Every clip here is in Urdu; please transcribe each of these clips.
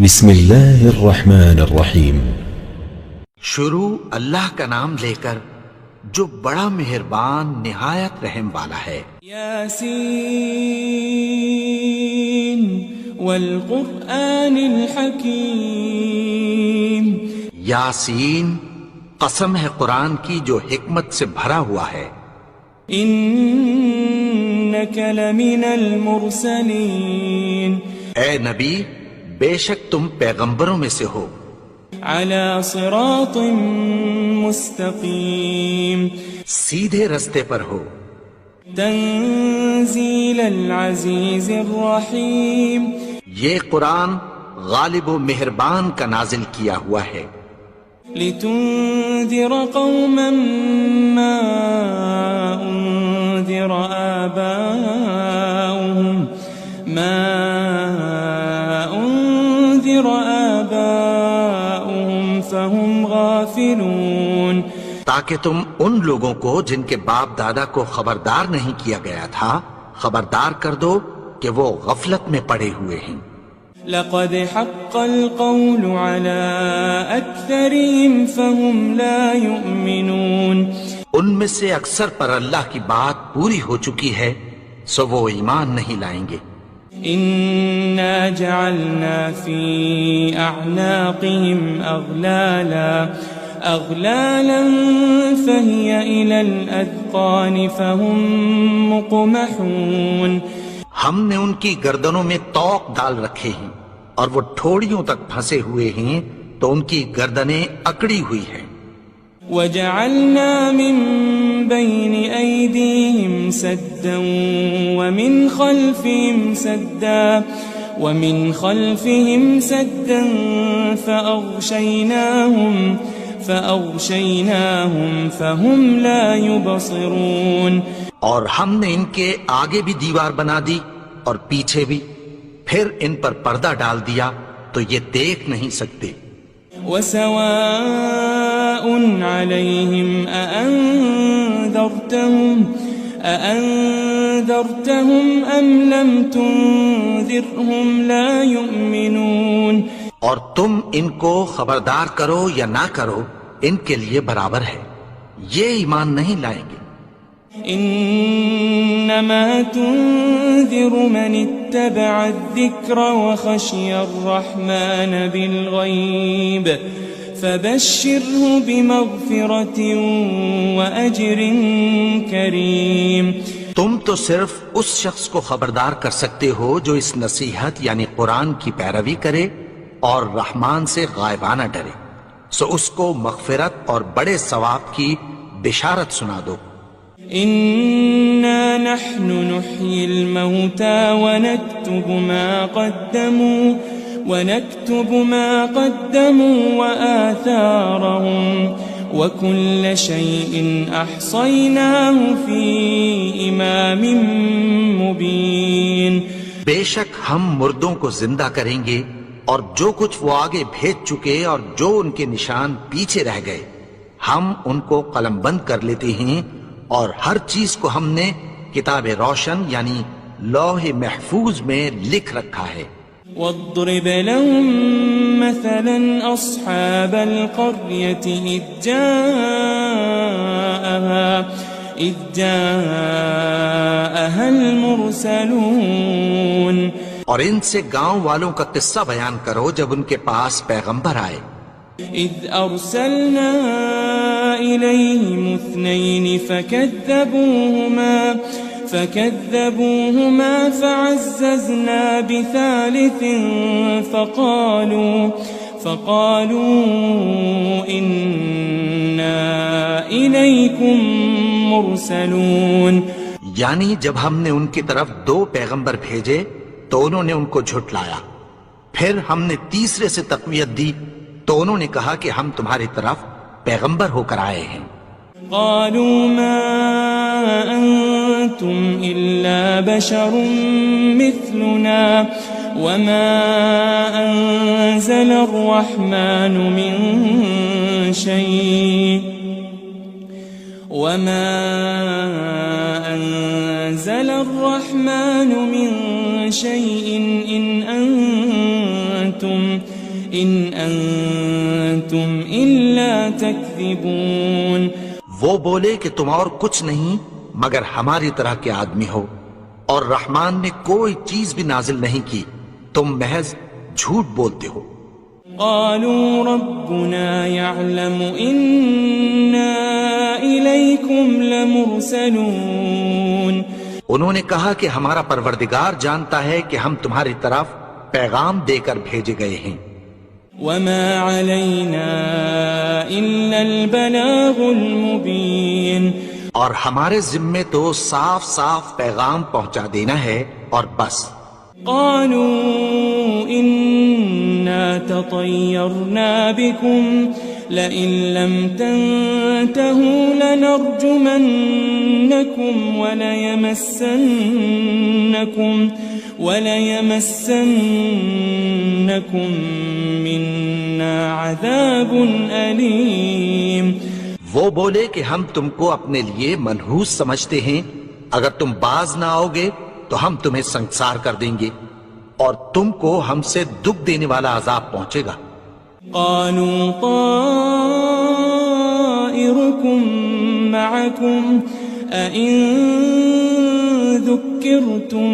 بسم اللہ الرحمن الرحیم۔ شروع اللہ کا نام لے کر جو بڑا مہربان نہایت رحم والا ہے۔ یاسین والقرآن الحکیم۔ یاسین، قسم ہے قرآن کی جو حکمت سے بھرا ہوا ہے۔ انک لمن المرسلین۔ اے نبی، بے شک تم پیغمبروں میں سے ہو۔ علی صراط مستقیم۔ سیدھے رستے پر ہو۔ تنزیل العزیز الرحیم۔ یہ قرآن غالب و مہربان کا نازل کیا ہوا ہے۔ لتنذر قوما ما انذر آباؤهم فهم غافلون۔ تاکہ تم ان لوگوں کو جن کے باپ دادا کو خبردار نہیں کیا گیا تھا خبردار کر دو کہ وہ غفلت میں پڑے ہوئے ہیں۔ لقد حق القول على اکثرهم فهم لا يؤمنون۔ ان میں سے اکثر پر اللہ کی بات پوری ہو چکی ہے سو وہ ایمان نہیں لائیں گے۔ انا جعلنا في اعناقهم اغلالا فهي الى الاذقان فهم مقمحون۔ ہم نے ان کی گردنوں میں طوق ڈال رکھے ہیں اور وہ ٹھوڑیوں تک پھنسے ہوئے ہیں تو ان کی گردنیں اکڑی ہوئی ہیں۔ وجعلنا من بين أيديهم سدا ومن خلفهم سدا فأغشيناهم فهم لا يبصرون۔ اور ہم نے ان کے آگے بھی دیوار بنا دی اور پیچھے بھی، پھر ان پر پردہ ڈال دیا تو یہ دیکھ نہیں سکتے۔ وسواء عليهم أأنذرتهم أم لم تنذرهم لا يؤمنون۔ اور تم ان کو خبردار کرو یا نہ کرو ان کے لیے برابر ہے، یہ ایمان نہیں لائیں گے۔ انما تنذر من اتبع الذکر وخشی الرحمن بالغیب فبشره بمغفرة واجر کریم۔ تم تو صرف اس شخص کو خبردار کر سکتے ہو جو اس نصیحت یعنی قرآن کی پیروی کرے اور رحمان سے غائبانہ ڈرے، سو اس کو مغفرت اور بڑے ثواب کی بشارت سنا دو۔ إنا نحن نحيي الموتى ونكتب ما قدموا وآثارهم وكل شيء أحصيناه في إمام مبين۔ بے شک ہم مردوں کو زندہ کریں گے اور جو کچھ وہ آگے بھیج چکے اور جو ان کے نشان پیچھے رہ گئے ہم ان کو قلم بند کر لیتے ہیں، اور ہر چیز کو ہم نے کتاب روشن یعنی لوح محفوظ میں لکھ رکھا ہے۔ واضرب لهم مثلا أصحاب القرية إذ جاءها المرسلون۔ اور ان سے گاؤں والوں کا قصہ بیان کرو جب ان کے پاس پیغمبر آئے۔ إذ أرسلنا إليهم اثنين فكذبوهما فعززنا بثالث فقالوا إنا إليكم مرسلون۔ یعنی جب ہم نے ان کی طرف 2 پیغمبر بھیجے تو انہوں نے ان کو جھٹلایا، پھر ہم نے تیسرے سے تقویت دی تو انہوں نے کہا کہ ہم تمہاری طرف پیغمبر ہو کر آئے ہیں۔ قالوا ما أنتم إلا بشر مثلنا وما أنزل الرحمن من شيء إن أنتم أنتم إلا تكذبون. وہ بولے کہ تم اور کچھ نہیں مگر ہماری طرح کے آدمی ہو، اور رحمان نے کوئی چیز بھی نازل نہیں کی، تم محض جھوٹ بولتے ہو. قالوا ربنا يعلم إنا إليكم لمرسلون. انہوں نے کہا کہ ہمارا پروردگار جانتا ہے کہ ہم تمہاری طرف پیغام دے کر بھیجے گئے ہیں. وما علينا إلا البلاغ المبين. اور ہمارے ذمے تو صاف صاف پیغام پہنچا دینا ہے اور بس. قالوا إنا تطيرنا بكم لئن لم تنتهوا لنرجمنكم وليمسنكم منا عذاب أليم. وہ بولے کہ ہم تم کو اپنے لیے منحوس سمجھتے ہیں، اگر تم باز نہ آؤ گے تو ہم تمہیں سنسار کر دیں گے اور تم کو ہم سے دکھ دینے والا عذاب پہنچے گا. قالوا طائركم معكم أئن ذكرتم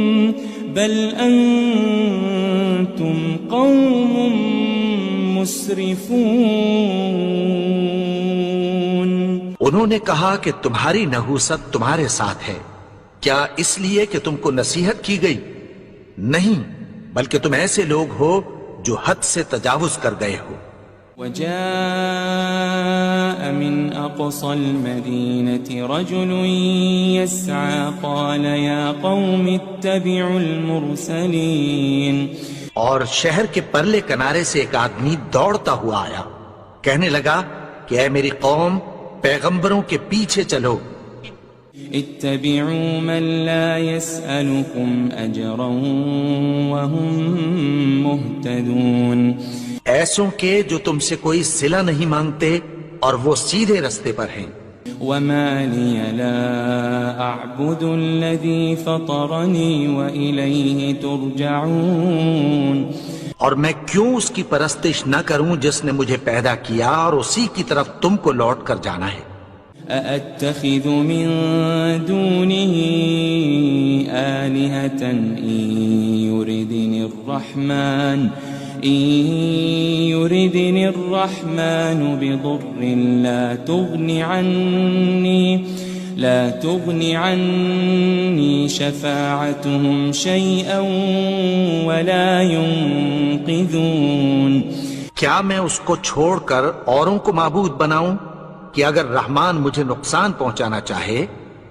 بل أنتم قوم مسرفون. انہوں نے کہا کہ تمہاری نحوست تمہارے ساتھ ہے، کیا اس لیے کہ تم کو نصیحت کی گئی؟ نہیں، بلکہ تم ایسے لوگ ہو جو حد سے تجاوز کر گئے ہو. وجاء من أقصى المدينة رجل يسعى قال يا قوم اتبعوا المرسلين. اور شہر کے پرلے کنارے سے ایک آدمی دوڑتا ہوا آیا، کہنے لگا کہ اے میری قوم، پیغمبروں کے پیچھے چلو. اتبعوا من لا يسألكم أجرا وهم مهتدون. ایسوں کے جو تم سے کوئی صلہ نہیں مانگتے اور وہ سیدھے رستے پر ہیں. وما لي لا أعبد الذي فطرني وإليه ترجعون. اور میں کیوں اس کی پرستش نہ کروں جس نے مجھے پیدا کیا اور اسی کی طرف تم کو لوٹ کر جانا ہے. أأتخذ من دونه آلهة إن يردني الرحمن بضر لا تغن عني شفاعتهم شيئا ولا ينقذون. کیا میں اس کو چھوڑ کر اوروں کو معبود بناؤں کہ اگر رحمان مجھے نقصان پہنچانا چاہے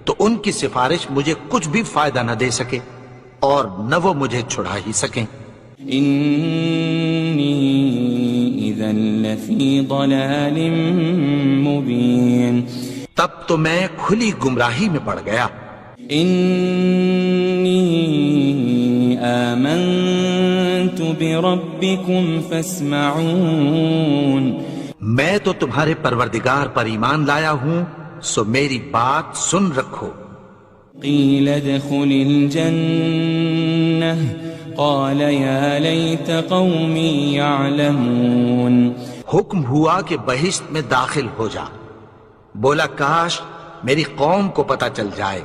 تو ان کی سفارش مجھے کچھ بھی فائدہ نہ دے سکے اور نہ وہ مجھے چھڑا ہی سکیں. إني إذا لفي ضلال مبين. تب تو میں کھلی گمراہی میں پڑ گیا. إني آمنت بربكم فاسمعون. میں تو تمہارے پروردگار پر ایمان لایا ہوں، سو میری بات سن رکھو. قيل ادخل الجنة قال يا ليت قومي يعلمون. حکم ہوا کہ بہشت میں داخل ہو جا. بولا کاش میری قوم کو پتہ چل جائے.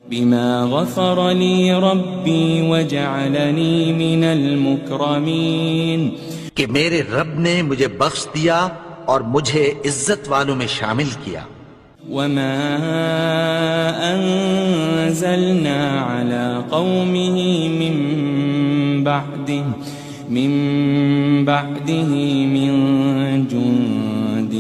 بما غفر لي ربي وجعلني من المكرمين. کہ میرے رب نے مجھے بخش دیا اور مجھے عزت والوں میں شامل کیا. وما أنزلنا على قومه من بعده من جند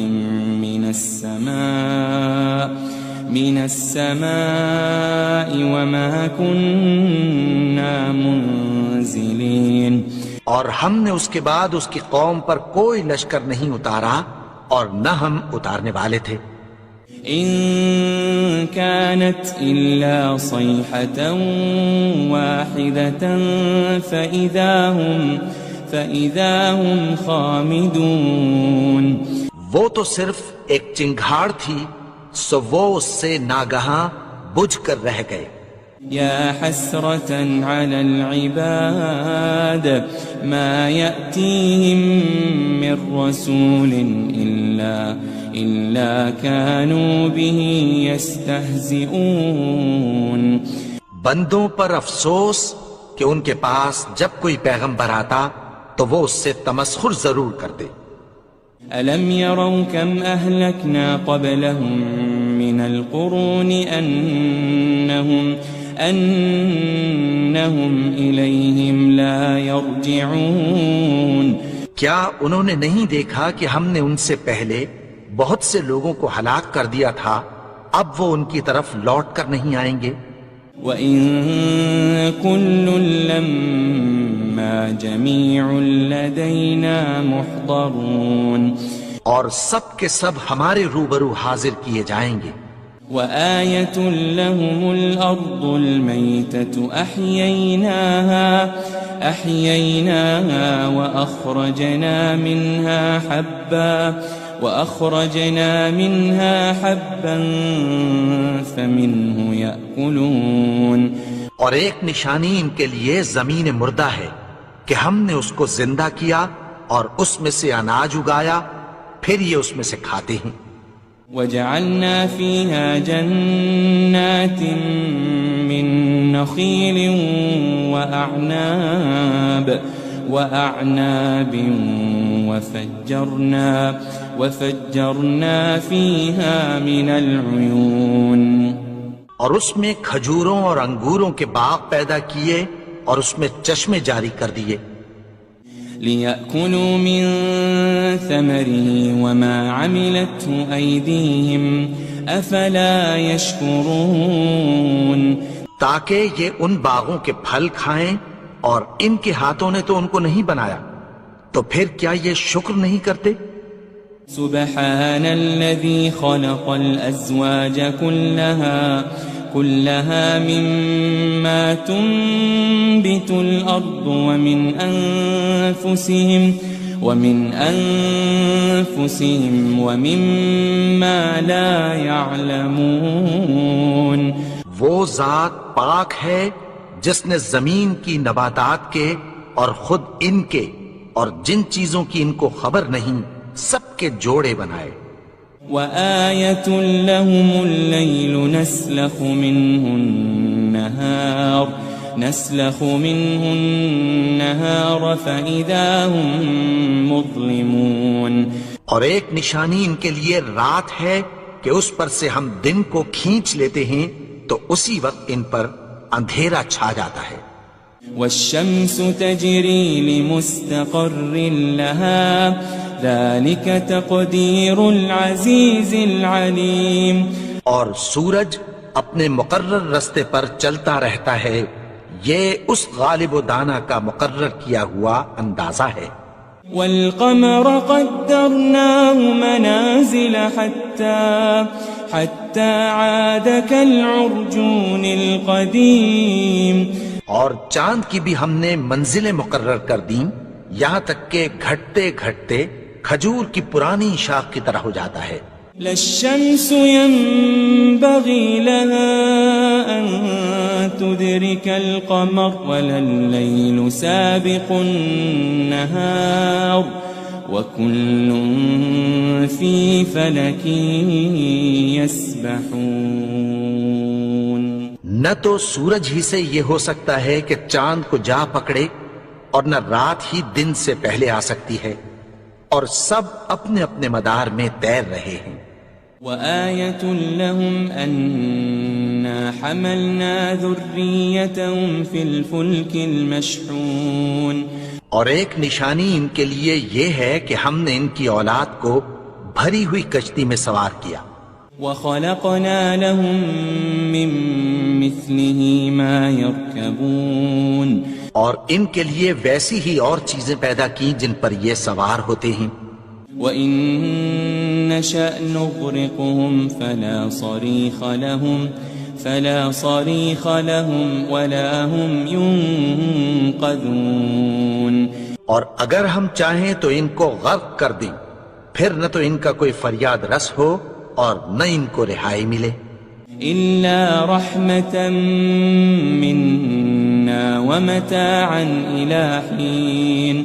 من السماء وما كنا منزلين. اور ہم نے اس کے بعد اس کی قوم پر کوئی لشکر نہیں اتارا اور نہ ہم اتارنے والے تھے. إن كانت إلا صيحة واحدة فإذا هم خامدون. وہ تو صرف ایک چنگھاڑ تھی، سو وہ اس سے ناگہاں بجھ کر رہ گئے. يا حسرة على العباد ما يأتيهم من رسول إلا كانوا به يستهزئون. بندوں پر افسوس کہ ان کے پاس جب کوئی پیغمبر آتا تو وہ اس سے تمسخر ضرور کرتے. ألم يروا كم أهلكنا قبلهم من القرون أنهم إليهم لا يرجعون. کیا انہوں نے نہیں دیکھا کہ ہم نے ان سے پہلے بہت سے لوگوں کو ہلاک کر دیا تھا، اب وہ ان کی طرف لوٹ کر نہیں آئیں گے. وَإِن كُلٌّ لَمَّا جَمِيعٌ لَدَيْنَا مُحْضَرُونَ. اور سب کے سب ہمارے روبرو حاضر کیے جائیں گے. وآية لهم الأرض الميتة أحييناها وأخرجنا منها حبا فمنه يأكلون. اور ایک نشانی ان کے لیے زمین مردہ ہے کہ ہم نے اس کو زندہ کیا اور اس میں سے اناج اگایا، پھر یہ اس میں سے کھاتے ہیں. وجعلنا فيها جنات من نخيل وأعناب وفجرنا فيها من العيون. اور اس میں کھجوروں اور انگوروں کے باغ پیدا کیے اور اس میں چشمے جاری کر دیے. لِيَأْكُلُوا مِن ثَمَرِهِ وَمَا عَمِلَتْهُ أَيْدِيهِمْ أَفَلَا يَشْكُرُونَ. تاکہ یہ ان باغوں کے پھل کھائیں اور ان کے ہاتھوں نے تو ان کو نہیں بنایا، تو پھر کیا یہ شکر نہیں کرتے؟ سبحان الذي خلق الأزواج كلها مما تنبت الأرض ومن أنفسهم ومما لا يعلمون. وہ ذات پاک ہے جس نے زمین کی نباتات کے اور خود ان کے اور جن چیزوں کی ان کو خبر نہیں سب کے جوڑے بنائے. وآية لهم الليل نسلخ منه النهار فإذا هم مظلمون. اور ایک نشانی ان کے لیے رات ہے کہ اس پر سے ہم دن کو کھینچ لیتے ہیں تو اسی وقت ان پر اندھیرا چھا جاتا ہے. والشمس تجري لمستقر لها ذلك تقدير العزيز العليم. اور سورج اپنے مقرر رستے پر چلتا رہتا ہے، یہ اس غالب و دانا کا مقرر کیا ہوا اندازہ ہے. والقمر قدرناه منازل حتى عاد كالعرجون القديم. اور چاند کی بھی ہم نے منزلیں مقرر کر دیں یہاں تک کہ گھٹتے گھٹتے کھجور کی پرانی شاخ کی طرح ہو جاتا ہے. لا الشمس ينبغي لها أن تدرك القمر ولا الليل سابق النهار وكل في فلك يسبحون. نہ تو سورج ہی سے یہ ہو سکتا ہے کہ چاند کو جا پکڑے اور نہ رات ہی دن سے پہلے آ سکتی ہے، اور سب اپنے اپنے مدار میں تیر رہے ہیں. وآية لهم أنا حملنا ذريتهم في الفلك المشحون. اور ایک نشانی ان کے لیے یہ ہے کہ ہم نے ان کی اولاد کو بھری ہوئی کشتی میں سوار کیا. وخلقنا لهم من مثله ما يركبون. اور ان کے لیے ویسی ہی اور چیزیں پیدا کی جن پر یہ سوار ہوتے ہیں. وَإِن نَّشَأْ نُغْرِقْهُمْ فَلَا صَرِيخَ لَهُمْ وَلَا هُمْ يُنقَذُونَ. اور اگر ہم چاہیں تو ان کو غرق کر دیں، پھر نہ تو ان کا کوئی فریاد رس ہو اور نہ ان کو رہائی ملے. إلا رحمة منا ومتاعا إلى حين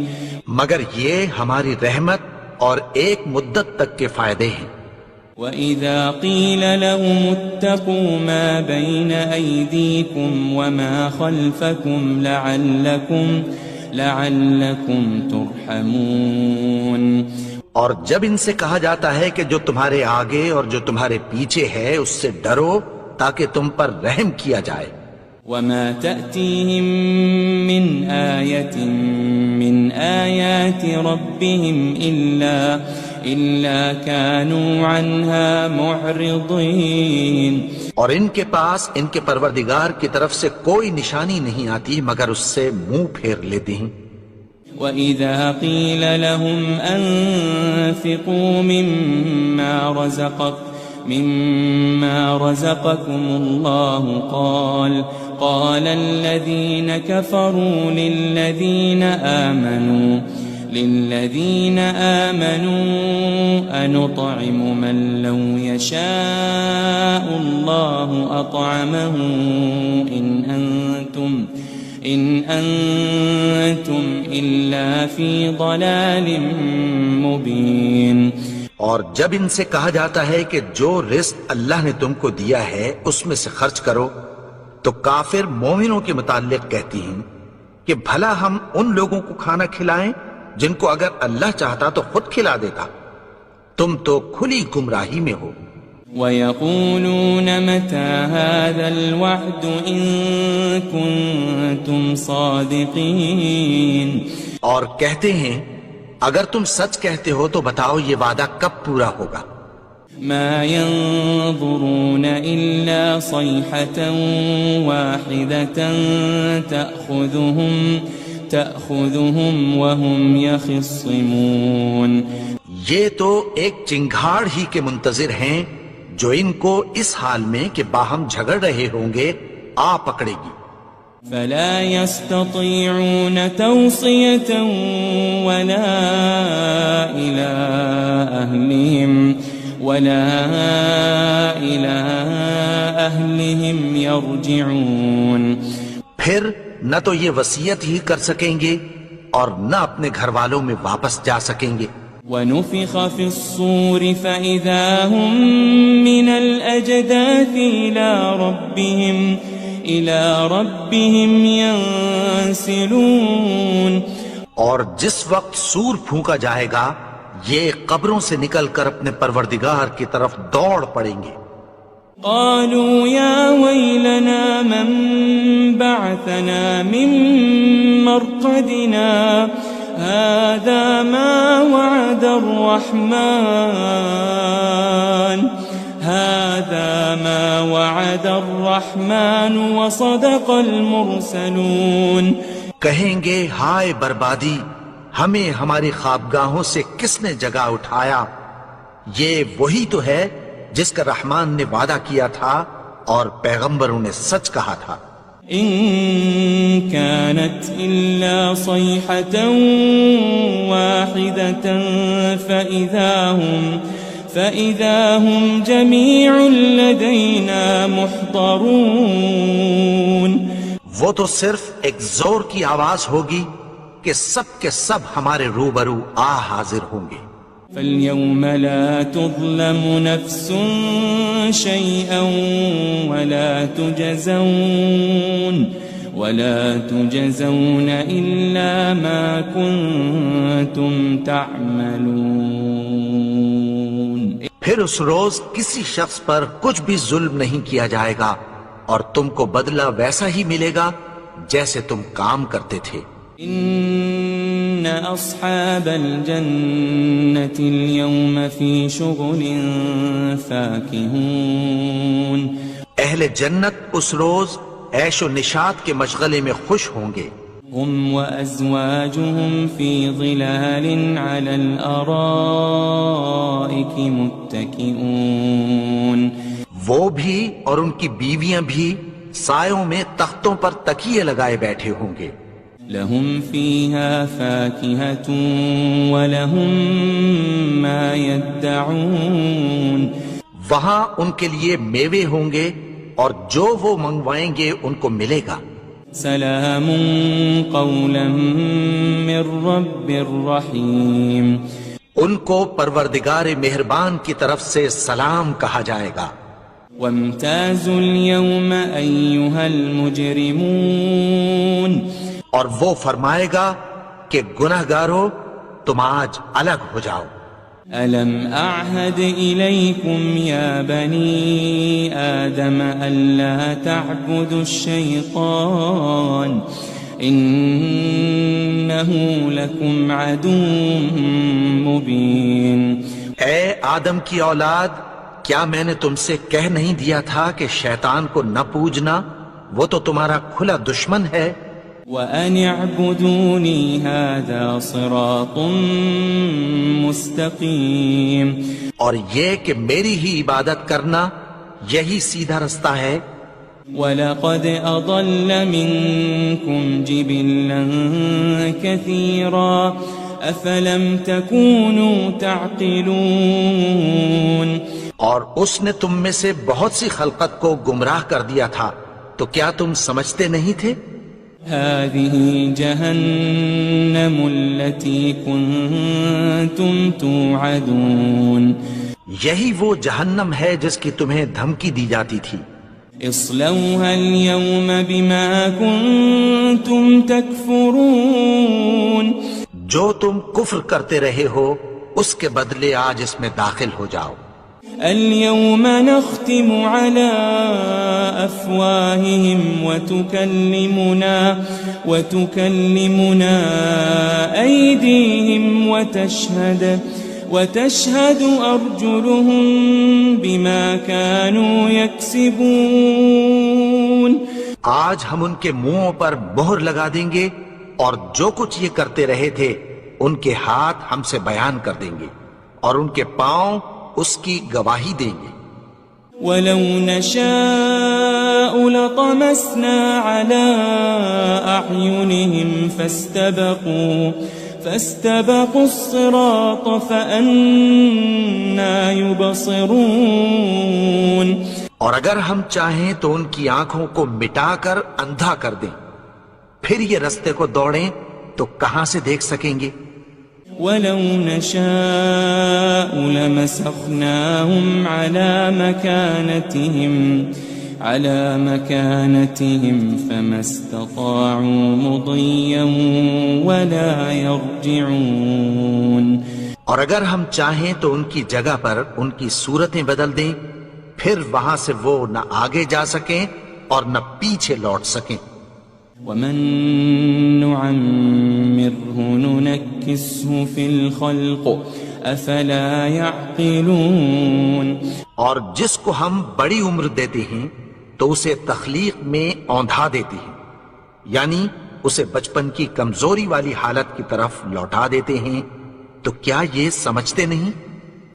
مگر یہ ہماری رحمت اور ایک مدت تک کے فائدے ہیں. وَإِذَا قِيلَ لَهُمُ اتَّقُوا مَا بَيْنَ أَيْدِيكُمْ وَمَا خَلْفَكُمْ لَعَلَّكُمْ تُرْحَمُونَ. اور جب ان سے کہا جاتا ہے کہ جو تمہارے آگے اور جو تمہارے پیچھے ہے اس سے ڈرو تاکہ تم پر رحم کیا جائے. وَمَا تَأْتِيهِم مِّنْ آيَةٍ مِّنْ آيَاتِ رَبِّهِمْ إِلَّا كَانُوا عَنْهَا مُعْرِضِينَ. اور ان کے پاس ان کے پروردگار کی طرف سے کوئی نشانی نہیں آتی مگر اس سے منہ پھیر لیتے ہیں. وَإِذَا قِيلَ لَهُمْ أَنفِقُوا مِمَّا رَزَقَكُمُ اللَّهُ قَالَ الَّذِينَ كَفَرُوا لِلَّذِينَ آمَنُوا أَنُطْعِمُ مَن لَّوْ يَشَاءُ اللَّهُ أَطْعَمَهُ إِنْ أَنْتُمْ إِلَّا فِي ضَلَالٍ مُبِينٍ. اور جب ان سے کہا جاتا ہے کہ جو رزق اللہ نے تم کو دیا ہے اس میں سے خرچ کرو تو کافر مومنوں کے متعلق کہتی ہیں کہ بھلا ہم ان لوگوں کو کھانا کھلائیں جن کو اگر اللہ چاہتا تو خود کھلا دیتا. تم تو کھلی گمراہی میں ہو. وَيَقُولُونَ مَتَى هَذَا الْوَعْدُ إِن كُنتُمْ صَادِقِينَ. اور کہتے ہیں اگر تم سچ کہتے ہو تو بتاؤ یہ وعدہ کب پورا ہوگا. مَا يَنظُرُونَ إِلَّا صَيْحَةً وَاحِدَةً تَأْخُذُهُمْ وَهُمْ يَخِصِّمُونَ. یہ تو ایک چنگھاڑ ہی کے منتظر ہیں جو ان کو اس حال میں کہ باہم جھگڑ رہے ہوں گے آ پکڑے گی. فَلَا يَسْتَطِيعُونَ تَوْصِيَةً وَلَا إِلَىٰ أَهْلِهِمْ يَرْجِعُونَ. پھر نہ تو یہ وصیت ہی کر سکیں گے اور نہ اپنے گھر والوں میں واپس جا سکیں گے. وَنُفِخَ فِي الصُّورِ فَإِذَا هُم مِّنَ الْأَجْدَاثِ إِلَىٰ رَبِّهِمْ يَنسِلُونَ. اور جس وقت سور پھونکا جائے گا یہ قبروں سے نکل کر اپنے پروردگار کی طرف دوڑ پڑیں گے. قالوا يا ويلنا من بعثنا من مرقدنا هذا ما وعد الرحمن وصدق المرسلون. کہیں گے ہائے بربادی، ہمیں ہماری خوابگاہوں سے کس نے جگا اٹھایا. یہ وہی تو ہے جس کا رحمان نے وعدہ کیا تھا اور پیغمبروں نے سچ کہا تھا. إن كانت إلا صيحة واحدة فإذا هم جميع لدينا محضرون. وہ تو صرف ایک زور کی آواز ہوگی کہ سب کے سب ہمارے روبرو آ حاضر ہوں گے. فَالْيَوْمَ لَا تُظْلَمُ نَفْسٌ شَيْئًا وَلَا تُجَزَوْنَ إِلَّا مَا كُنتُمْ تَعْمَلُونَ. پھر اس روز کسی شخص پر کچھ بھی ظلم نہیں کیا جائے گا اور تم کو بدلہ ویسا ہی ملے گا جیسے تم کام کرتے تھے. إن أصحاب الجنة اليوم في شغل فاكهون. اہل جنت اس روز عیش و نشاط کے مشغلے میں خوش ہوں گے. هم وأزواجهم في ظلال على الأرائك متكئون. وہ بھی اور ان کی بیویاں بھی سایوں میں تختوں پر تکیے لگائے بیٹھے ہوں گے. لهم فيها فاكهة ولهم ما يدعون. وہاں ان کے لیے میوے ہوں گے اور جو وہ منگوائیں گے ان کو ملے گا. سلام قولا من رب الرحیم. ان کو پروردگار مہربان کی طرف سے سلام کہا جائے گا. وامتازوا اليوم أيها المجرمون. اور وہ فرمائے گا کہ گنہگارو تم آج الگ ہو جاؤ. ألم أعهد إليكم يا بني آدم ألا تعبدوا الشيطان إنه لكم عدو مبين. اے آدم کی اولاد، کیا میں نے تم سے کہہ نہیں دیا تھا کہ شیطان کو نہ پوجنا، وہ تو تمہارا کھلا دشمن ہے. وَأَنِ اعْبُدُونِي هَذَا صِرَاطٌ مُسْتَقِيمٌ. اور یہ کہ میری ہی عبادت کرنا یہی سیدھا رستہ ہے. وَلَقَدْ أَضَلَّ مِنْكُمْ جِبِلًّا كَثِيرًا أَفَلَمْ تَكُونُوا تَعْقِلُونَ. اور اس نے تم میں سے بہت سی خلقت کو گمراہ کر دیا تھا، تو کیا تم سمجھتے نہیں تھے؟ هذه جهنم التي كنتم توعدون. یہی وہ جہنم ہے جس کی تمہیں دھمکی دی جاتی تھی. اصلوها اليوم بما كنتم تكفرون. جو تم کفر کرتے رہے ہو اس کے بدلے آج اس میں داخل ہو جاؤ. اليوم نختم على أفواههم وتكلمنا أيديهم وتشهد أرجلهم بما كانوا يكسبون. آج ہم ان کے منہوں پر مہر لگا دیں گے اور جو کچھ یہ کرتے رہے تھے ان کے ہاتھ ہم سے بیان کر دیں گے اور ان کے پاؤں اس کی گواہی دیں گے. وَلَوْ نَشَاءُ لَطَمَسْنَا عَلَىٰ أَعْيُنِهِمْ فَاسْتَبَقُوا الصِّرَاطَ فَأَنَّىٰ يُبْصِرُونَ. اور اگر ہم چاہیں تو ان کی آنکھوں کو مٹا کر اندھا کر دیں، پھر یہ رستے کو دوڑیں تو کہاں سے دیکھ سکیں گے. وَلَوْ نَشَاءُ لَمَسَخْنَاهُمْ عَلَى مَكَانَتِهِمْ فَمَا اسْتَطَاعُوا مُضِيًّا وَلَا يَرْجِعُونَ. اور اگر ہم چاہیں تو ان کی جگہ پر ان کی صورتیں بدل دیں، پھر وہاں سے وہ نہ آگے جا سکیں اور نہ پیچھے لوٹ سکیں. وَمَن نُعَمِّرْهُ نُنَكِّسْهُ فِي الْخَلْقِ أَفَلَا يَعْقِلُونَ. اور جس کو ہم بڑی عمر دیتے ہیں تو اسے تخلیق میں اوندھا دیتے ہیں، یعنی اسے بچپن کی کمزوری والی حالت کی طرف لوٹا دیتے ہیں. تو کیا یہ سمجھتے نہیں؟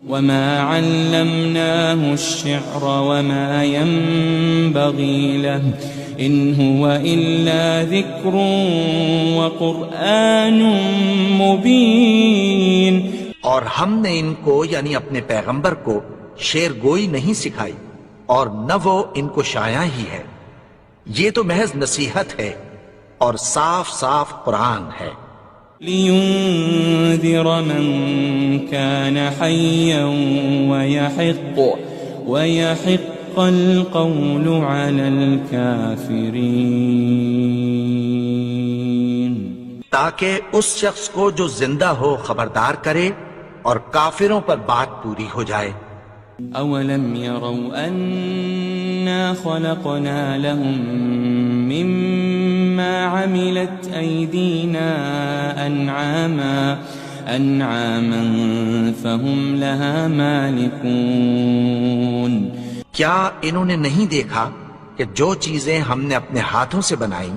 وَمَا عَلَّمْنَاهُ الشِّعْرَ وَمَا يَنبَغِي لَهُ إِنْ هُوَ إِلَّا ذِكْرٌ وَقُرْآنٌ مُبِينٌ. اور ہم نے ان کو یعنی اپنے پیغمبر کو شعر گوئی نہیں سکھائی اور نہ وہ ان کو شایع ہی ہے، یہ تو محض نصیحت ہے اور صاف صاف قرآن ہے. لِيُنذِرَ مَن كَانَ حَيًّا وَيَحِقَّ الْقَوْلُ عَلَى الْكَافِرِينَ. تاکہ اس شخص کو جو زندہ ہو خبردار کرے اور کافروں پر بات پوری ہو جائے. أَوَلَمْ يَرَوْا أَنَّا خَلَقْنَا لَهُم مِّمَّا عَمِلَتْ أَيْدِينَا أَنْعَامًا فَهُمْ لَهَا مَالِكُونَ. کیا انہوں نے نہیں دیکھا کہ جو چیزیں ہم نے اپنے ہاتھوں سے بنائیں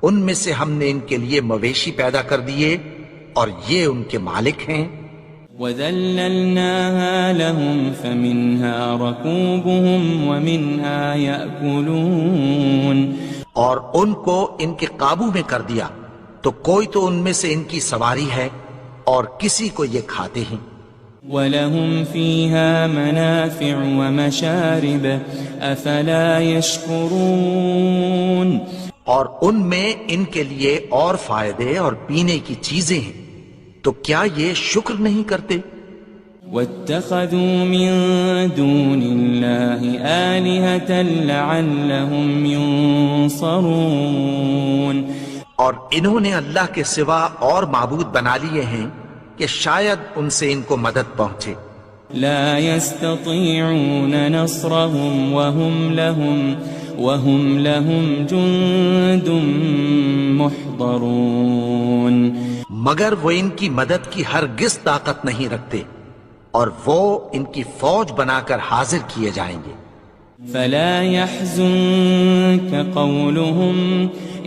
ان میں سے ہم نے ان کے لیے مویشی پیدا کر دیے اور یہ ان کے مالک ہیں. وَذَلَّلْنَاهَا لَهُمْ فَمِنْهَا رَكُوبُهُمْ وَمِنْهَا يَأْكُلُونَ. اور ان کو ان کے قابو میں کر دیا تو کوئی تو ان میں سے ان کی سواری ہے اور کسی کو یہ کھاتے ہیں. وَلَهُمْ فِيهَا مَنَافِعُ وَمَشَارِبُ أَفَلَا يَشْكُرُونَ اور ان میں ان کے لیے اور فائدے اور پینے کی چیزیں ہیں، تو کیا یہ شکر نہیں کرتے؟ وَاتَّخَذُوا مِن دُونِ اللَّهِ آلِهَةً لَعَلَّهُمْ يُنصَرُونَ اور انہوں نے اللہ کے سوا اور معبود بنا لیے ہیں کہ شاید ان سے ان کو مدد پہنچے۔ لا يستطيعون نصرهم وهم لهم جند محضرون مگر وہ ان کی مدد کی ہرگز طاقت نہیں رکھتے، اور وہ ان کی فوج بنا کر حاضر کیے جائیں گے۔ فلا يحزنك قولهم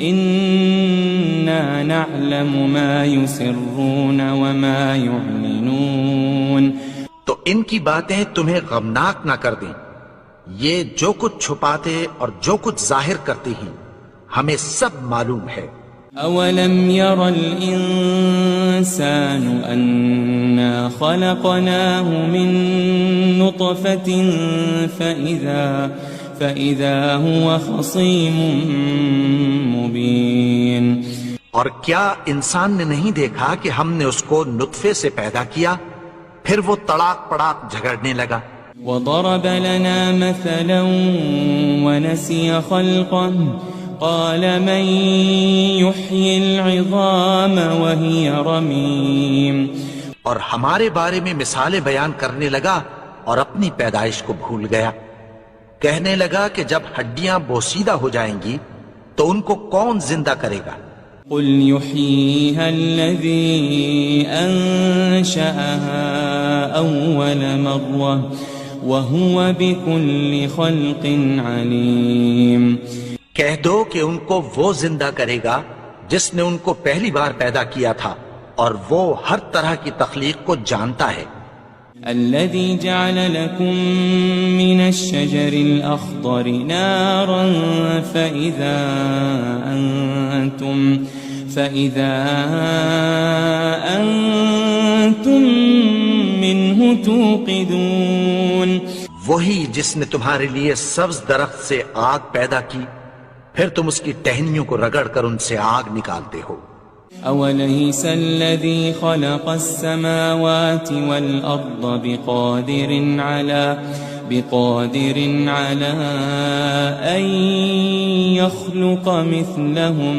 إنا نعلم ما يسرون وما يعلنون تو ان کی باتیں تمہیں غمناک نہ کر دیں، یہ جو کچھ چھپاتے اور جو کچھ ظاہر کرتے ہیں ہمیں سب معلوم ہے۔ أولم ير الإنسان أنا خلقناه من نطفة فإذا هو خصيم مبين اور کیا انسان نے نہیں دیکھا کہ ہم نے اس کو نطفے سے پیدا کیا، پھر وہ تڑاک پڑاک جھگڑنے لگا۔ وضرب لنا مثلا ونسي خلقه قال من يحيي العظام وهي رميم اور ہمارے بارے میں مثالیں بیان کرنے لگا اور اپنی پیدائش کو بھول گیا، کہنے لگا کہ جب ہڈیاں بوسیدہ ہو جائیں گی تو ان کو کون زندہ کرے گا؟ قل يحييها الذي أنشأها أول مرة وهو بكل خلق عليم کہہ دو کہ ان کو وہ زندہ کرے گا جس نے ان کو پہلی بار پیدا کیا تھا، اور وہ ہر طرح کی تخلیق کو جانتا ہے۔ الذي جعل لكم من الشجر الأخضر نارا فإذا أنتم منه توقدون وہی جس نے تمہارے لیے سبز درخت سے آگ پیدا کی، پھر تم اس کی ٹہنیوں کو رگڑ کر ان سے آگ نکالتے ہو۔ أوليس الذي خلق السماوات والأرض بقادر على أن يخلق مثلهم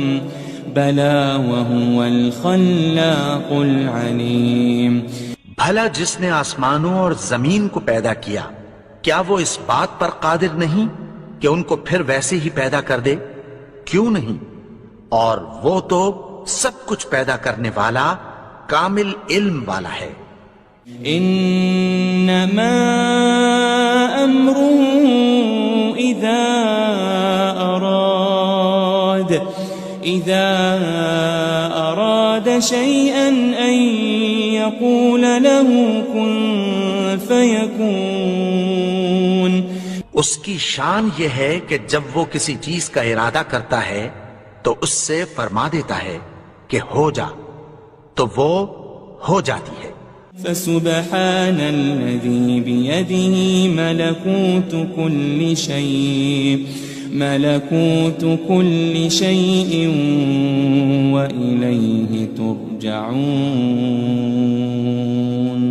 بلى وهو الخلاق العليم بھلا جس نے آسمانوں اور زمین کو پیدا کیا، کیا وہ اس بات پر قادر نہیں کہ ان کو پھر ویسے ہی پیدا کر دے؟ کیوں نہیں؟ اور وہ تو سب کچھ پیدا کرنے والا، کامل علم والا ہے۔ انما امره اذا اراد شيئا ان يقول له كن فيكون اس کی شان یہ ہے کہ جب وہ کسی چیز کا ارادہ کرتا ہے تو اس سے فرما دیتا ہے کہ ہو جا، تو وہ ہو جاتی ہے۔ فسبحان الذي بيده ملكوت كل شيء وإليه ترجعون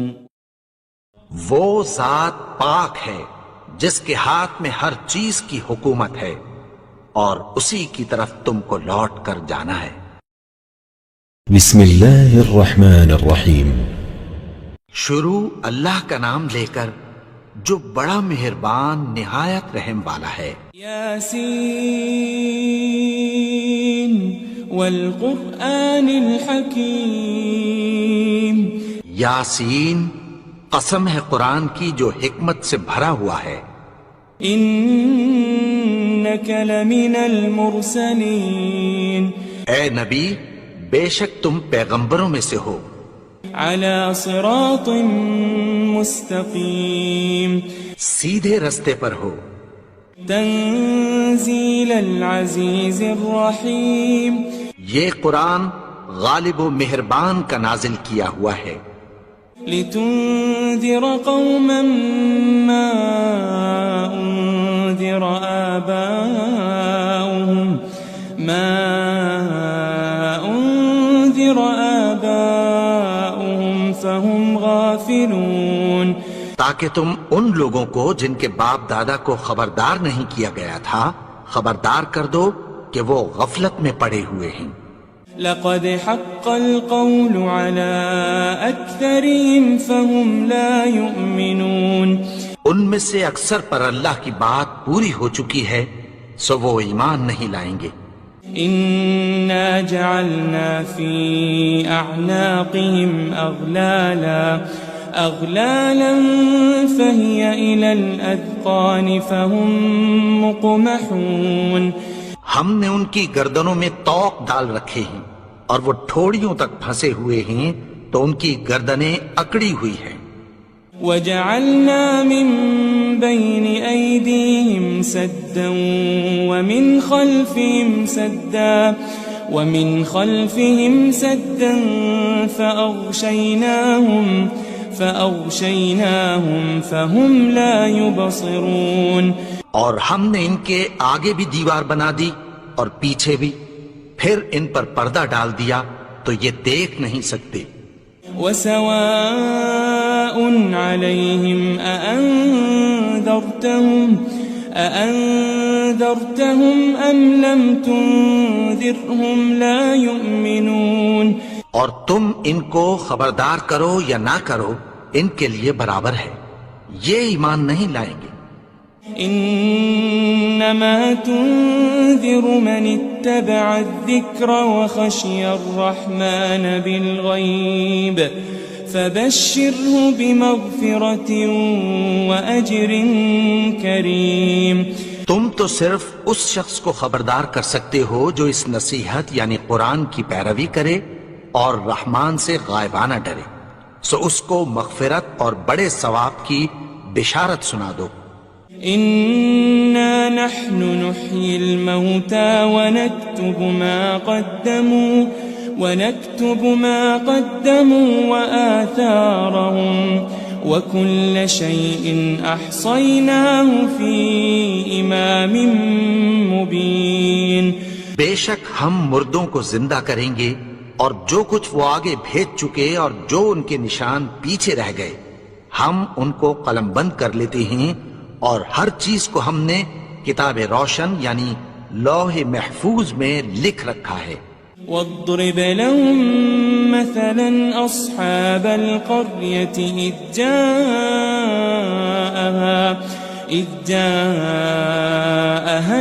وہ ذات پاک ہے جس کے ہاتھ میں ہر چیز کی حکومت ہے، اور اسی کی طرف تم کو لوٹ کر جانا ہے۔ بسم اللہ الرحمن الرحیم۔ شروع اللہ کا نام لے کر جو بڑا مہربان نہایت رحم والا ہے۔ یاسین والقرآن الحکیم، یاسین، قسم ہے قرآن کی جو حکمت سے بھرا ہوا ہے۔ انک لمن المرسلین، اے نبی بے شک تم پیغمبروں میں سے ہو۔ علی صراط مستقیم، سیدھے رستے پر ہو۔ تنزیل العزیز الرحیم، یہ قرآن غالب و مہربان کا نازل کیا ہوا ہے۔ لتنذر قوما ما أنذر آباؤهم فهم غافلون، تاکہ تم ان لوگوں کو جن کے باپ دادا کو خبردار نہیں کیا گیا تھا خبردار کر دو کہ وہ غفلت میں پڑے ہوئے ہیں۔ لقد حق القول على أكثرهم فهم لا يؤمنون، ان میں سے اکثر پر اللہ کی بات پوری ہو چکی ہے سو وہ ایمان نہیں لائیں گے۔ إنا جعلنا في أعناقهم أغلالا فهي إلى الأذقان فهم مقمحون، ہم نے ان کی گردنوں میں طوق ڈال رکھے ہیں اور وہ ٹھوڑیوں تک پھنسے ہوئے ہیں تو ان کی گردنیں اکڑی ہوئی ہیں۔ وجعلنا من بين أيديهم سدا ومن خلفهم سدا فأغشيناهم فهم لا يبصرون، اور ہم نے ان کے آگے بھی دیوار بنا دی اور پیچھے بھی، پھر ان پر پردہ ڈال دیا تو یہ دیکھ نہیں سکتے۔ وسواء عليهم أأنذرتهم أم لم تنذرهم لا يؤمنون، اور تم ان کو خبردار کرو یا نہ کرو ان کے لیے برابر ہے، یہ ایمان نہیں لائیں گے۔ إنما تنذر من اتبع الذكر وخشي الرحمن بالغيب فبشره بمغفرة وأجر كريم، تم تو صرف اس شخص کو خبردار کر سکتے ہو جو اس نصیحت یعنی قرآن کی پیروی کرے اور رحمان سے غائبانہ ڈرے، سو اس کو مغفرت اور بڑے ثواب کی بشارت سنا دو۔ إنا نحن نحيي الموتى ونكتب ما قدموا وآثارهم وكل شيء أحصيناه في إمام مبين، بے شک ہم مردوں کو زندہ کریں گے اور جو کچھ وہ آگے بھیج چکے اور جو ان کے نشان پیچھے رہ گئے ہم ان کو قلم بند کر لیتے ہیں، اور ہر چیز کو ہم نے کتاب روشن یعنی لوح محفوظ میں لکھ رکھا ہے۔ واضرب لهم مثلا أصحاب القرية إذ جاءها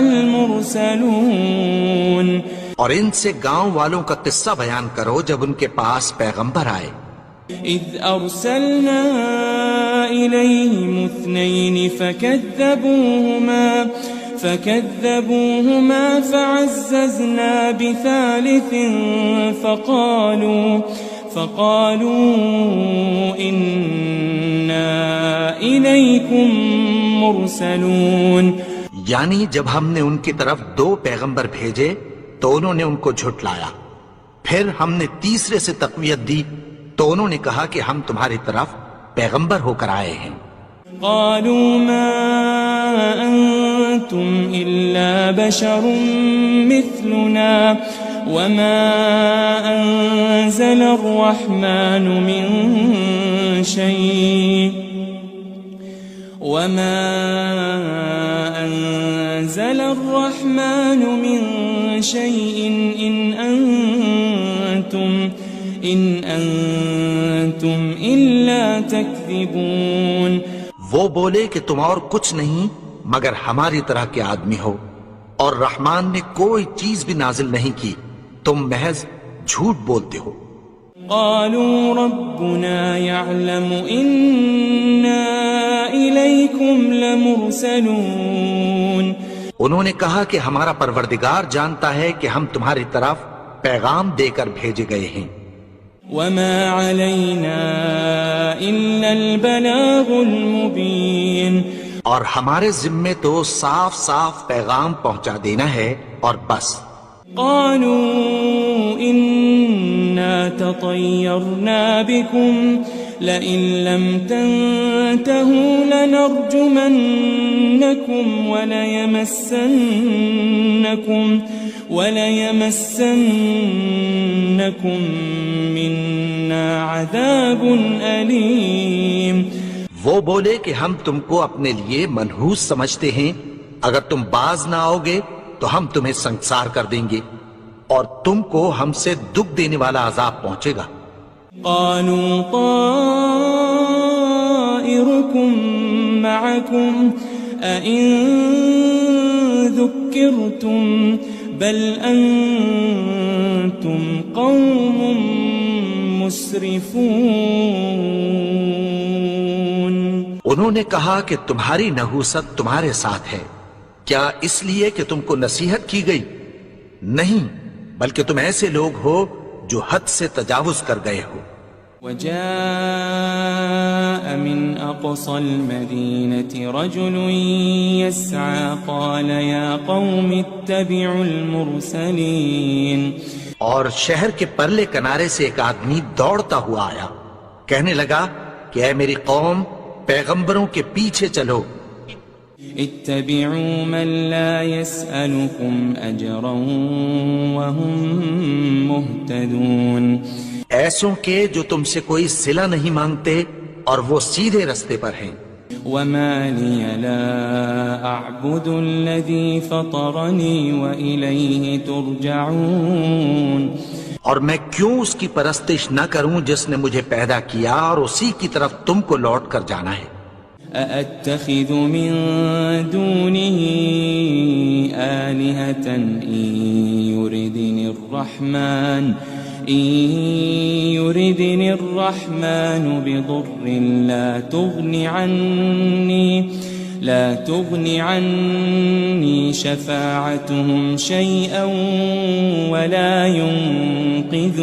المرسلون، اور ان سے گاؤں والوں کا قصہ بیان کرو جب ان کے پاس پیغمبر آئے۔ إذ أرسلنا إليهم 2 فكذبوهما فعززنا بثالث فقالوا إنا إليكم مرسلون، یعنی جب ہم نے ان کی طرف 2 پیغمبر بھیجے تو انہوں نے ان کو جھٹلایا، پھر ہم نے تیسرے سے تقویت دی تو انہوں نے کہا کہ ہم تمہاری طرف پیغمبر ہو کر آئے ہیں۔ قالوا ما أنتم إلا بشر مثلنا وما أنزل الرحمن من شيء إن أنتم إلا تكذبون، وہ بولے کہ تم اور کچھ نہیں مگر ہماری طرح کے آدمی ہو، اور رحمان نے کوئی چیز بھی نازل نہیں کی، تم محض جھوٹ بولتے ہو۔ قالوا ربنا يعلم إنا إليكم لمرسلون، انہوں نے کہا کہ ہمارا پروردگار جانتا ہے کہ ہم تمہاری طرف پیغام دے کر بھیجے گئے ہیں۔ وما علينا إلا البلاغ المبين، اور ہمارے ذمے تو صاف صاف پیغام پہنچا دینا ہے اور بس۔ قالوا إنا تطيرنا بكم لئن لم تنتهوا لنرجمنكم وليمسنكم منا عذاب أليم. وہ بولے کہ ہم تم کو اپنے لیے منحوس سمجھتے ہیں، اگر تم باز نہ آؤ گے تو ہم تمہیں سنگسار کر دیں گے اور تم کو ہم سے دکھ دینے والا عذاب پہنچے گا. قالوا طائركم معكم أئن ذكرتم بل أنتم قوم مسرفون. انہوں نے کہا کہ تمہاری نحوست تمہارے ساتھ ہے، کیا اس لیے کہ تم کو نصیحت کی گئی؟ نہیں، بلکہ تم ایسے لوگ ہو جو حد سے تجاوز کر گئے ہو. وجاء من أقصى المدينة رجل يسعى قال يا قوم اتبعوا المرسلين. اور شہر کے پرلے کنارے سے ایک آدمی دوڑتا ہوا آیا، کہنے لگا کہ اے میری قوم، پیغمبروں کے پیچھے چلو. اتبعوا من لا يسألكم أجرا وهم مهتدون. ایسوں کے جو تم سے کوئی صلہ نہیں مانگتے اور وہ سیدھے رستے پر ہیں. وما لي لا أعبد الذي فطرني وإليه ترجعون. اور میں کیوں اس کی پرستش نہ کروں جس نے مجھے پیدا کیا اور اسی کی طرف تم کو لوٹ کر جانا ہے. أأتخذ من دونه آلهة إن يردني الرحمن بضر لا تغني عني شفاعتهم شيئا ولا ينقذون.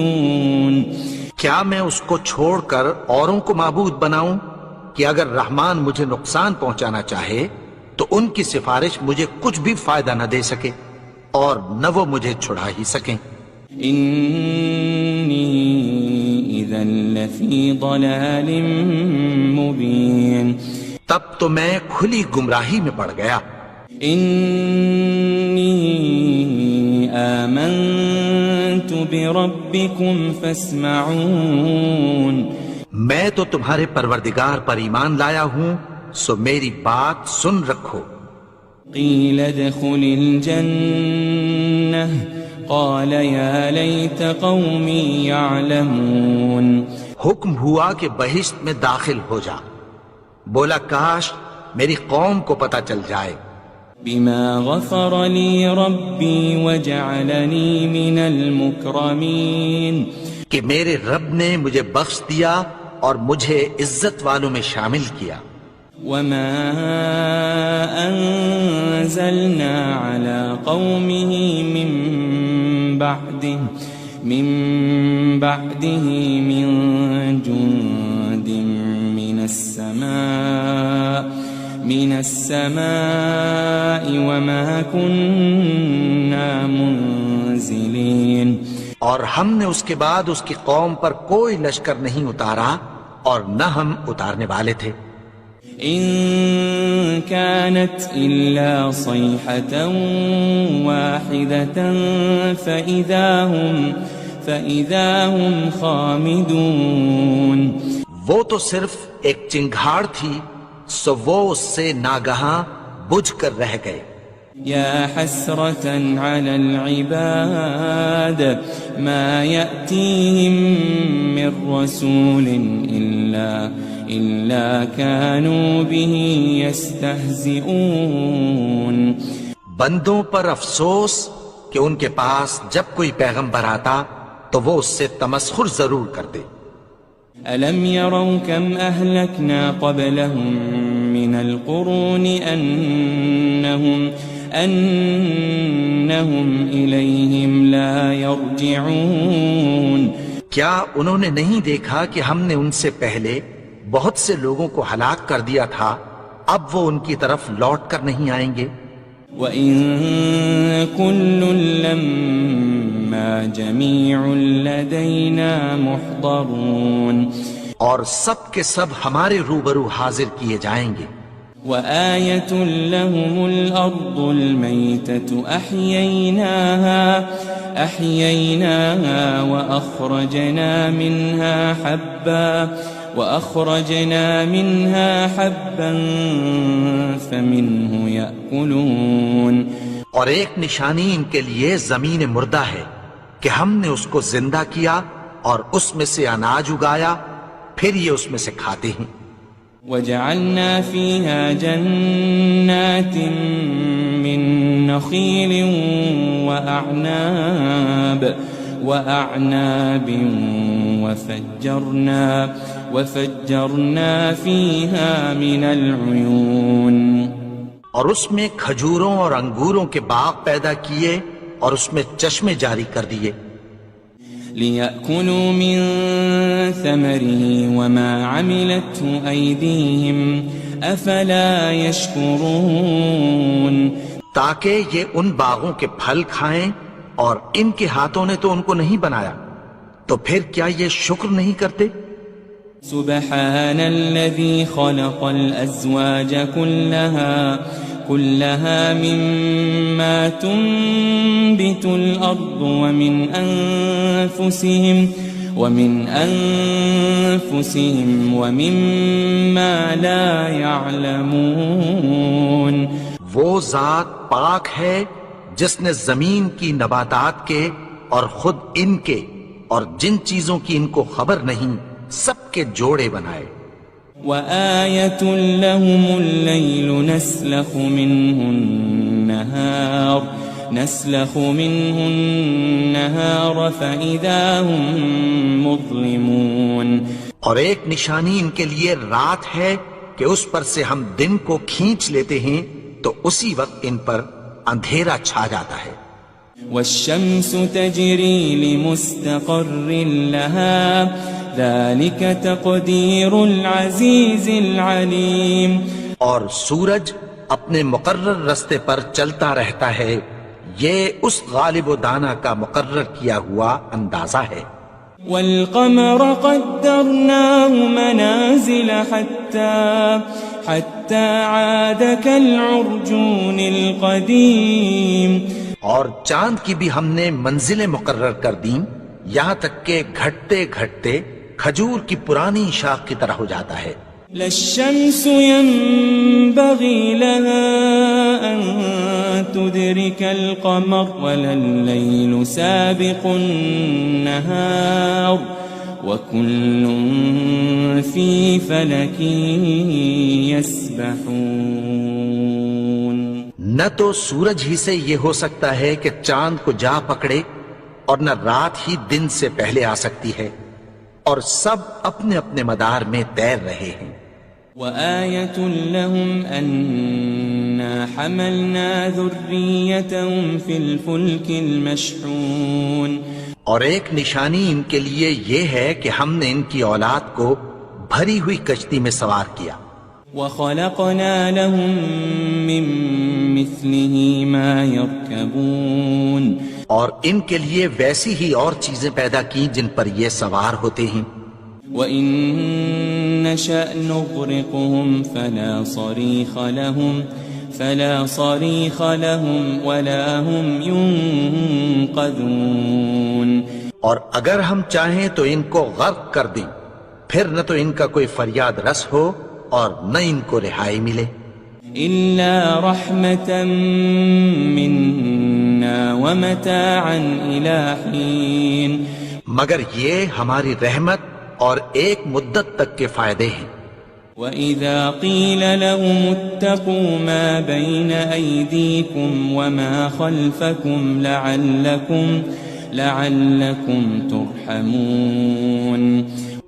کیا میں اس کو چھوڑ کر اوروں کو معبود بناؤں کہ اگر رحمان مجھے نقصان پہنچانا چاہے تو ان کی سفارش مجھے کچھ بھی فائدہ نہ دے سکے اور نہ وہ مجھے چھڑا ہی سکیں. انی اذا لفی ضلال مبین. تب تو میں کھلی گمراہی میں پڑ گیا. انی آمنت بربکم فاسمعون. میں تو تمہارے پروردگار پر ایمان لایا ہوں، سو میری بات سن رکھو. قیل ادخل الجنہ قال یا لیت قومی یعلمون. حکم ہوا کہ بہشت میں داخل ہو جا. بولا کاش میری قوم کو پتہ چل جائے. بما غفر لی ربی وجعلنی من المکرمین. کہ میرے رب نے مجھے بخش دیا اور مجھے عزت والوں میں شامل کیا. وما انزلنا على قومه من بعده من جند من السماء وما كنا منزلين. اور ہم نے اس کے بعد اس کی قوم پر کوئی لشکر نہیں اتارا اور نہ ہم اتارنے والے تھے. ان كانت الا صيحة واحدة فإذا هم خامدون. وہ تو صرف ایک چنگھاڑ تھی، سو وہ اس سے ناگہاں بجھ کر رہ گئے. يا حسرة على العباد ما يأتيهم من رسول إلا كانوا به يستهزئون. بندوں پر افسوس کہ ان کے پاس جب کوئی پیغمبر آتا تو وہ اس سے تمسخر ضرور کرتے. ألم يروا كم أهلكنا قبلهم من القرون أنهم إليهم لا يرجعون. کیا انہوں نے نہیں دیکھا کہ ہم نے ان سے پہلے بہت سے لوگوں کو ہلاک کر دیا تھا، اب وہ ان کی طرف لوٹ کر نہیں آئیں گے. وَإِن كُلٌّ لَمَّا جَمِيعٌ لَدَيْنَا مُحْضَرُونَ. اور سب کے سب ہمارے روبرو حاضر کیے جائیں گے. وآية لهم الأرض الميتة أحييناها وأخرجنا منها حبا فمنه يأكلون. اور ایک نشانی ان کے لیے زمین مردہ ہے کہ ہم نے اس کو زندہ کیا اور اس میں سے اناج اگایا، پھر یہ اس میں سے کھاتے ہیں. وجعلنا فيها جنات من نخيل وأعناب وفجرنا فيها من العيون. اور اس میں کھجوروں اور انگوروں کے باغ پیدا کیے اور اس میں چشمے جاری کر دیے. لِيَأْكُلُوا مِن ثَمَرِهِ وَمَا عَمِلَتْهُ أَيْدِيهِمْ أَفَلَا يَشْكُرُونَ. تاکہ یہ ان باغوں کے پھل کھائیں اور ان کے ہاتھوں نے تو ان کو نہیں بنایا، تو پھر کیا یہ شکر نہیں کرتے؟ سبحان الذي خلق الأزواج كلها مما تنبت الأرض ومن أنفسهم ومما لا يعلمون. وہ ذات پاک ہے جس نے زمین کی نباتات کے اور خود ان کے اور جن چیزوں کی ان کو خبر نہیں سب کے جوڑے بنائے. وآية لهم الليل نسلخ منه النهار فإذا هم مظلمون. اور ایک نشانی ان کے لیے رات ہے کہ اس پر سے ہم دن کو کھینچ لیتے ہیں تو اسی وقت ان پر اندھیرا چھا جاتا ہے. والشمس تجري لمستقر لها ذلك تقدير العزيز العليم. اور سورج اپنے مقرر رستے پر چلتا رہتا ہے، یہ اس غالب و دانا کا مقرر کیا ہوا اندازہ ہے. والقمر قدرناه منازل حتى عاد كالعرجون القديم. اور چاند کی بھی ہم نے منزلیں مقرر کر دیں یہاں تک کہ گھٹتے گھٹتے کھجور کی پرانی شاخ کی طرح ہو جاتا ہے. للشمس ينبغي لها أن تدرك القمر ولا الليل سابق النهار وكل في فلك يسبحون. نہ تو سورج ہی سے یہ ہو سکتا ہے کہ چاند کو جا پکڑے اور نہ رات ہی دن سے پہلے آ سکتی ہے، اور سب اپنے اپنے مدار میں تیر رہے ہیں. وآية لهم أنا حملنا ذريتهم في الفلك المشحون. اور ایک نشانی ان کے لیے یہ ہے کہ ہم نے ان کی اولاد کو بھری ہوئی کشتی میں سوار کیا. وخلقنا لهم من مثله ما يركبون. اور ان کے لیے ویسی ہی اور چیزیں پیدا کی جن پر یہ سوار ہوتے ہیں. وَإِن نَّشَأْ نُغْرِقْهُمْ فَلَا صَرِيخَ لَهُمْ وَلَا هُمْ يُنقَذُونَ. اور اگر ہم چاہیں تو ان کو غرق کر دیں، پھر نہ تو ان کا کوئی فریاد رس ہو اور نہ ان کو رہائی ملے. إِلَّا رَحْمَةً مِّنَّا وَمَتَاعًا إِلَى حِينٍ. مگر یہ ہماری رحمت اور ایک مدت تک کے فائدے ہیں. وَإِذَا قِيلَ لَهُمُ اتَّقُوا مَا بَيْنَ أَيْدِيكُمْ وَمَا خَلْفَكُمْ لَعَلَّكُمْ تُرْحَمُونَ.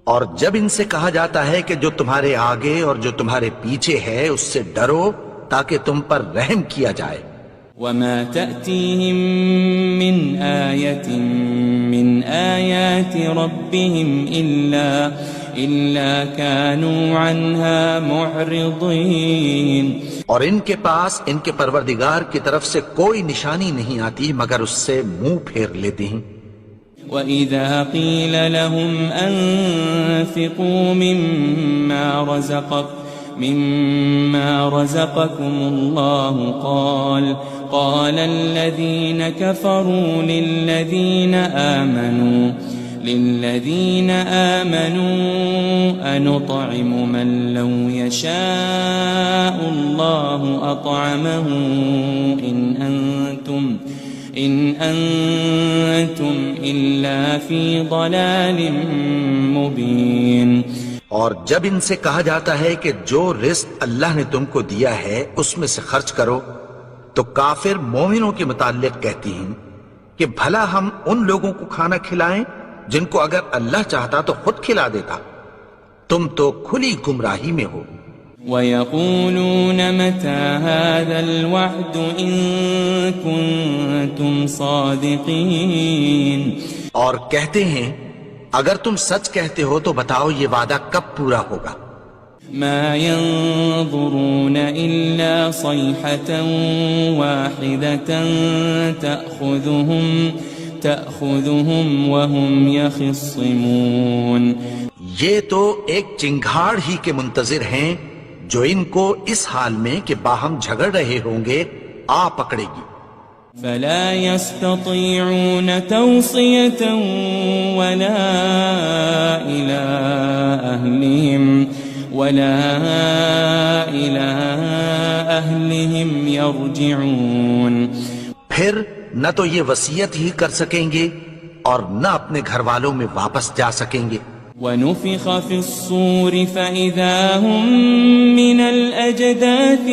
اور جب ان سے کہا جاتا ہے کہ جو تمہارے آگے اور جو تمہارے پیچھے ہے اس سے ڈرو تاکہ تم پر رحم کیا جائے. وَمَا تَأْتِيهِم مِّنْ آيَةٍ مِّنْ آيَاتِ رَبِّهِمْ إِلَّا كَانُوا عَنْهَا مُعْرِضِينَ. اور ان کے پاس ان کے پروردگار کی طرف سے کوئی نشانی نہیں آتی مگر اس سے منہ پھیر لیتے ہیں. وَإِذَا قِيلَ لَهُمْ أَنفِقُوا مِمَّا رَزَقَكُمُ اللَّهُ قَالَ الَّذِينَ كَفَرُوا لِلَّذِينَ آمَنُوا أَنُطْعِمُ مَن لَّوْ يَشَاءُ اللَّهُ أَطْعَمَهُ إِنْ أَنْتُمْ إِلَّا فِي ضَلَالٍ مُبِينٍ۔ اور جب ان سے کہا جاتا ہے کہ جو رزق اللہ نے تم کو دیا ہے اس میں سے خرچ کرو، تو کافر مومنوں کے متعلق کہتی ہیں کہ بھلا ہم ان لوگوں کو کھانا کھلائیں جن کو اگر اللہ چاہتا تو خود کھلا دیتا، تم تو کھلی گمراہی میں ہو۔ وَيَقُولُونَ مَتَى هَذَا الْوَعْدُ إِن كُنتُمْ صَادِقِينَ، اور کہتے ہیں اگر تم سچ کہتے ہو تو بتاؤ یہ وعدہ کب پورا ہوگا۔ ما ينظرون إلا صيحة واحدة تأخذهم وهم يخصمون، یہ تو ایک چنگھاڑ ہی کے منتظر ہیں جو ان کو اس حال میں کہ باہم جھگڑ رہے ہوں گے آ پکڑے گی۔ فلا يستطيعون توصية ولا إلى أهلهم يرجعون، پھر نہ تو یہ وصیت ہی کر سکیں گے اور نہ اپنے گھر والوں میں واپس جا سکیں گے۔ ونفخ في الصور فإذا هم من الأجداث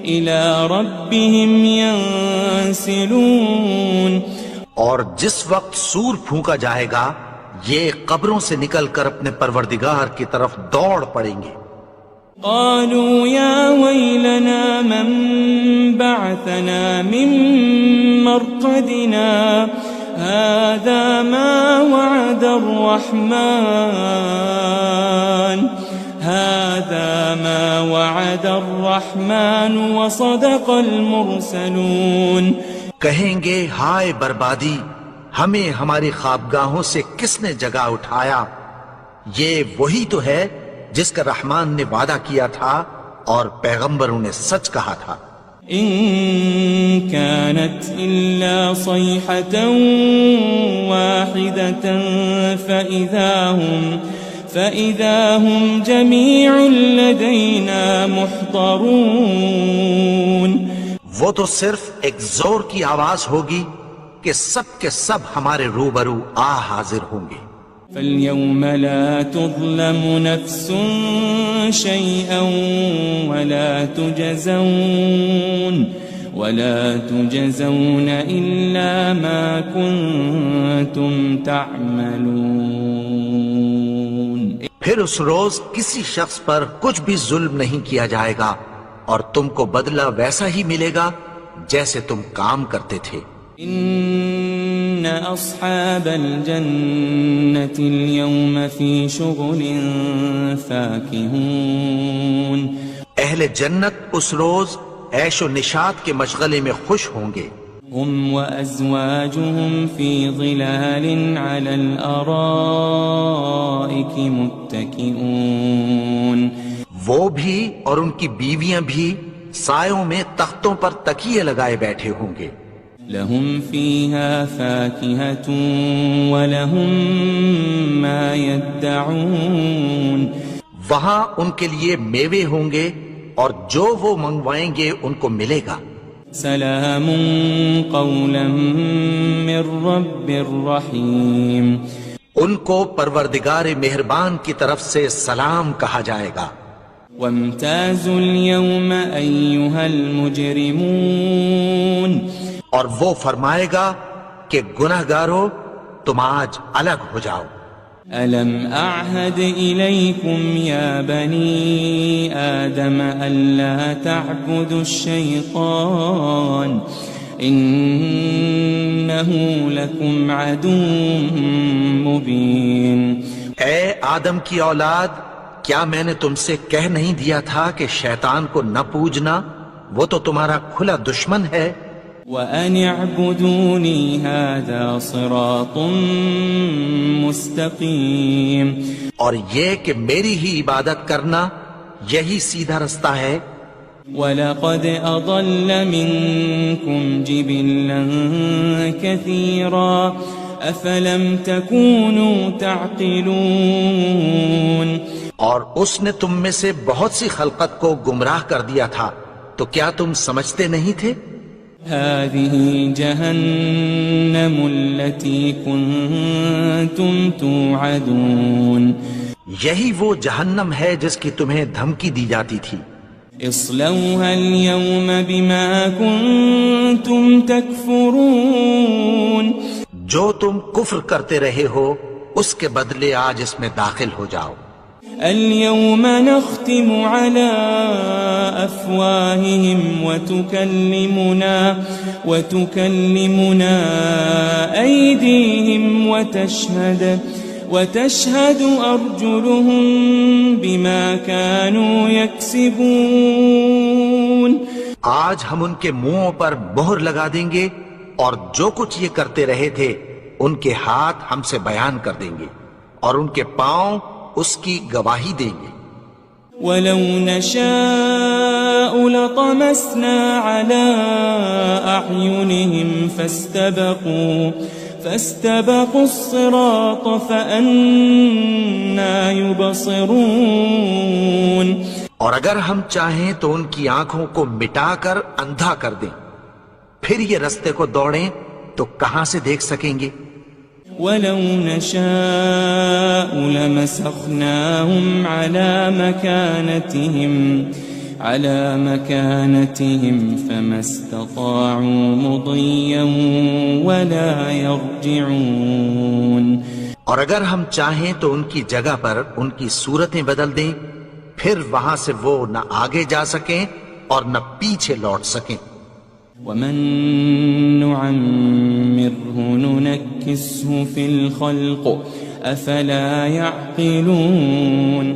إلى ربهم ينسلون، اور جس وقت سور پھونکا جائے گا یہ قبروں سے نکل کر اپنے پروردگار کی طرف دوڑ پڑیں گے۔ قالوا يا ويلنا من بعثنا من مرقدنا هذا ما وعد الرحمن وصدق المرسلون، کہیں گے ہائے بربادی، ہمیں ہماری خوابگاہوں سے کس نے جگا اٹھایا، یہ وہی تو ہے جس کا رحمان نے وعدہ کیا تھا اور پیغمبروں نے سچ کہا تھا۔ إن كانت إلا صيحة واحدة فإذا هم جميع لدينا محضرون، وہ تو صرف ایک زور کی آواز ہوگی کہ سب کے سب ہمارے روبرو آ حاضر ہوں گے۔ فاليوم لا تظلم نفس شيئا ولا تجزون إلا ما كنتم تعملون، پھر اس روز کسی شخص پر کچھ بھی ظلم نہیں کیا جائے گا اور تم کو بدلہ ویسا ہی ملے گا جیسے تم کام کرتے تھے۔ إن أصحاب الجنة اليوم في شغل فاكهون، اہل جنت اس روز عیش و نشاط کے مشغلے میں خوش ہوں گے۔ هم وأزواجهم في ظلال على الأرائك متكئون، وہ بھی اور ان کی بیویاں بھی سایوں میں تختوں پر تکیے لگائے بیٹھے ہوں گے۔ لهم فيها فاكهة ولهم ما يدعون، وہاں ان کے لیے میوے ہوں گے اور جو وہ منگوائیں گے ان کو ملے گا۔ سلام قولا من رب رحیم، ان کو پروردگار مہربان کی طرف سے سلام کہا جائے گا۔ وامتازوا اليوم أيها المجرمون، اور وہ فرمائے گا کہ گنہگارو تم آج الگ ہو جاؤ۔ ألم أعهد إليكم يا بني آدم ألا تعبدوا الشيطان إنه لكم عدو مبين، اے آدم کی اولاد، کیا میں نے تم سے کہہ نہیں دیا تھا کہ شیطان کو نہ پوجنا، وہ تو تمہارا کھلا دشمن ہے۔ وَأَنِ اعْبُدُونِي هَذَا صِرَاطٌ مُسْتَقِيمٌ، اور یہ کہ میری ہی عبادت کرنا یہی سیدھا رستہ ہے۔ وَلَقَدْ أَضَلَّ مِنكُمْ جِبِلًّا كَثِيرًا أَفَلَمْ تَكُونُوا تَعْقِلُونَ، اور اس نے تم میں سے بہت سی خلقت کو گمراہ کر دیا تھا، تو کیا تم سمجھتے نہیں تھے؟ هذه جهنم التي كنتم توعدون، یہی وہ جہنم ہے جس کی تمہیں دھمکی دی جاتی تھی۔ اصلوها اليوم بما كنتم تكفرون، جو تم کفر کرتے رہے ہو اس کے بدلے آج اس میں داخل ہو جاؤ۔ اليوم نختم على أفواههم وتكلمنا أيديهم وتشهد أرجلهم بما كانوا يكسبون، آج ہم ان کے منہوں پر مہر لگا دیں گے اور جو کچھ یہ کرتے رہے تھے ان کے ہاتھ ہم سے بیان کر دیں گے اور ان کے پاؤں اس کی گواہی دیں گے۔ وَلَوْ نَشَاءُ لَطَمَسْنَا عَلَىٰ أَعْيُنِهِمْ فَاسْتَبَقُوا الصِّرَاطَ فَأَنَّىٰ يُبْصِرُونَ، اور اگر ہم چاہیں تو ان کی آنکھوں کو مٹا کر اندھا کر دیں، پھر یہ رستے کو دوڑیں تو کہاں سے دیکھ سکیں گے؟ وَلَوْ نَشَاءُ لَمَسَخْنَاهُمْ عَلَى مَكَانَتِهِمْ فَمَا اسْتَطَاعُوا مُضِيًّا وَلَا يَرْجِعُونَ، اور اگر ہم چاہیں تو ان کی جگہ پر ان کی صورتیں بدل دیں، پھر وہاں سے وہ نہ آگے جا سکیں اور نہ پیچھے لوٹ سکیں۔ وَمَن نُعَمِّرْهُ نُنَكِّسْهُ فِي الْخَلْقِ أَفَلَا يَعْقِلُونَ،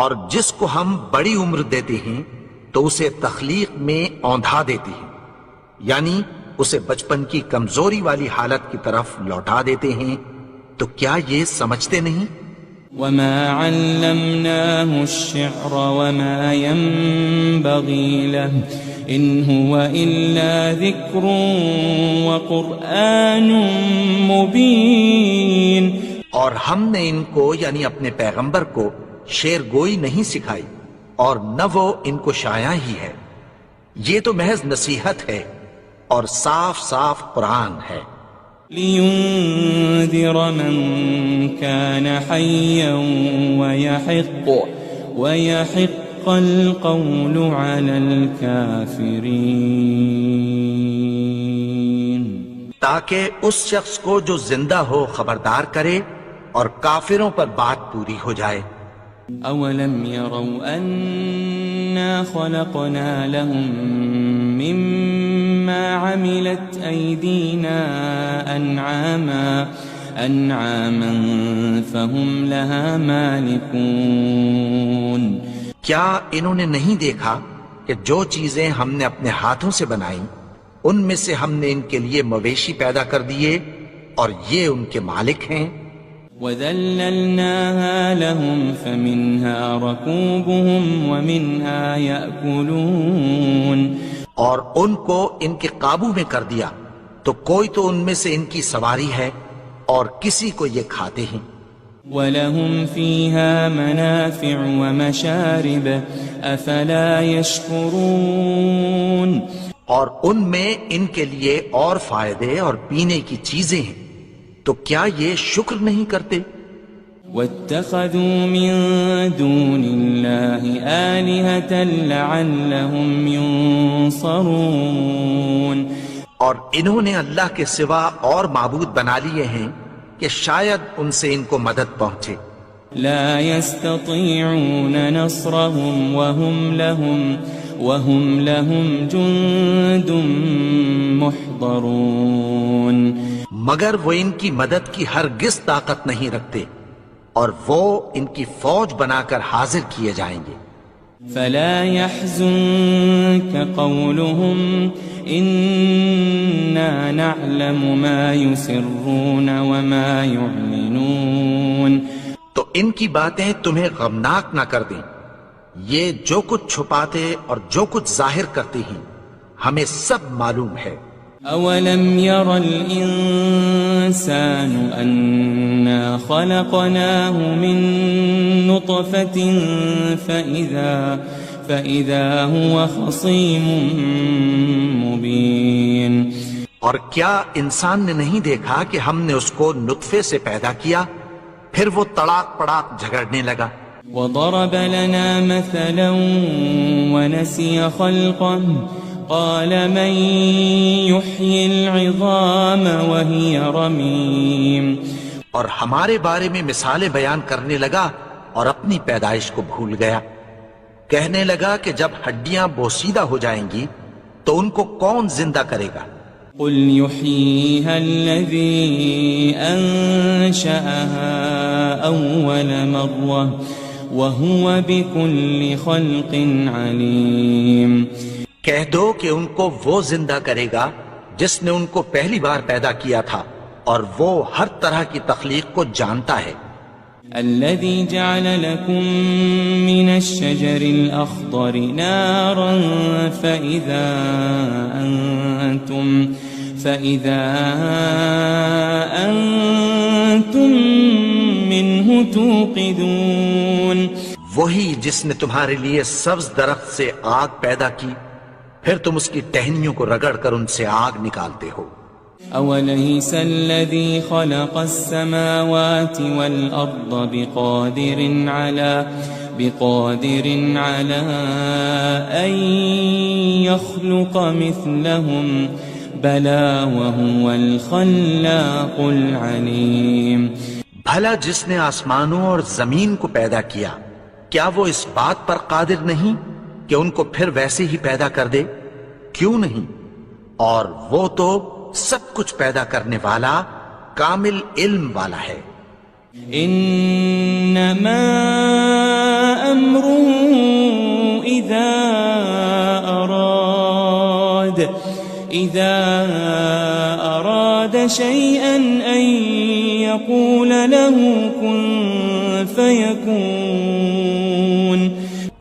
اور جس کو ہم بڑی عمر دیتے ہیں تو اسے تخلیق میں اوندھا دیتے ہیں، یعنی اسے بچپن کی کمزوری والی حالت کی طرف لوٹا دیتے ہیں، تو کیا یہ سمجھتے نہیں؟ وَمَا عَلَّمْنَاهُ الشِّعْرَ وَمَا يَنبَغِي لَهُ إِنْ هُوَ إِلَّا ذِكْرٌ وَقُرْآنٌ مُبِينٌ، اور ہم نے ان کو یعنی اپنے پیغمبر کو شعر گوئی نہیں سکھائی اور نہ وہ ان کو شایع ہی ہے، یہ تو محض نصیحت ہے اور صاف صاف قرآن ہے۔ لِيُنذِرَ مَن كَانَ حَيًّا وَيَحِقَّ الْقَوْلُ عَلَى الْكَافِرِينَ، تاکہ اس شخص کو جو زندہ ہو خبردار کرے اور کافروں پر بات پوری ہو جائے۔ أَوَلَمْ يَرَوْا أَنَّا خَلَقْنَا لَهُم مِّمَّا عَمِلَتْ أَيْدِينَا أَنْعَامًا فَهُمْ لَهَا مَالِكُونَ، کیا انہوں نے نہیں دیکھا کہ جو چیزیں ہم نے اپنے ہاتھوں سے بنائیں ان میں سے ہم نے ان کے لیے مویشی پیدا کر دیے اور یہ ان کے مالک ہیں۔ وَذَلَّلْنَاهَا لَهُمْ فَمِنْهَا رَكُوبُهُمْ وَمِنْهَا يَأْكُلُونَ، اور ان کو ان کے قابو میں کر دیا تو کوئی تو ان میں سے ان کی سواری ہے اور کسی کو یہ کھاتے ہیں۔ وَلَهُمْ فِيهَا مَنَافِعُ وَمَشَارِبُ أَفَلَا يَشْكُرُونَ، اور ان میں ان کے لیے اور فائدے اور پینے کی چیزیں ہیں، تو کیا یہ شکر نہیں کرتے؟ وَاتَّخَذُوا مِن دُونِ اللَّهِ آلِهَةً لَعَلَّهُمْ يُنصَرُونَ، اور انہوں نے اللہ کے سوا اور معبود بنا لیے ہیں کہ شاید ان سے ان کو مدد پہنچے۔ لا يستطيعون نصرهم وهم لهم جند محضرون، مگر وہ ان کی مدد کی ہرگز طاقت نہیں رکھتے اور وہ ان کی فوج بنا کر حاضر کیے جائیں گے۔ فلا يحزنك قولهم إنا نعلم ما يسرون وما يعلنون. تو ان کی باتیں تمہیں غمناک نہ کر دیں. یہ جو کچھ چھپاتے اور جو کچھ ظاہر کرتی ہیں ہمیں سب معلوم ہے. أولم ير الإنسان أنا خلقناه من نطفة فإذا هو خصيم مبين. اور کیا انسان نے نہیں دیکھا کہ ہم نے اس کو نطفے سے پیدا کیا پھر وہ تڑاک پڑاک جھگڑنے لگا. وضرب لنا مثلا ونسي خلقه قال من يحيي العظام وهي رميم. اور ہمارے بارے میں مثالیں بیان کرنے لگا اور اپنی پیدائش کو بھول گیا. کہنے لگا کہ جب ہڈیاں بوسیدہ ہو جائیں گی تو ان کو کون زندہ کرے گا؟ قل يحييها الذي أنشأها أول مرة وهو بكل خلق عليم. کہہ دو کہ ان کو وہ زندہ کرے گا جس نے ان کو پہلی بار پیدا کیا تھا اور وہ ہر طرح کی تخلیق کو جانتا ہے. الذي جعل لكم من الشجر الأخضر نارا فإذا أنتم منه توقدون. وہی جس نے تمہارے لیے سبز درخت سے آگ پیدا کی پھر تم اس کی ٹہنیوں کو رگڑ کر ان سے آگ نکالتے ہو. أوليس الذي خلق السماوات والأرض بقادر على أن يخلق مثلهم بلى وهو الخلاق العليم. بھلا جس نے آسمانوں اور زمین کو پیدا کیا کیا وہ اس بات پر قادر نہیں کہ ان کو پھر ویسے ہی پیدا کر دے؟ کیوں نہیں؟ اور وہ تو سب کچھ پیدا کرنے والا کامل علم والا ہے. انما امره اذا اراد شيئا ان يقول له كن فيكون.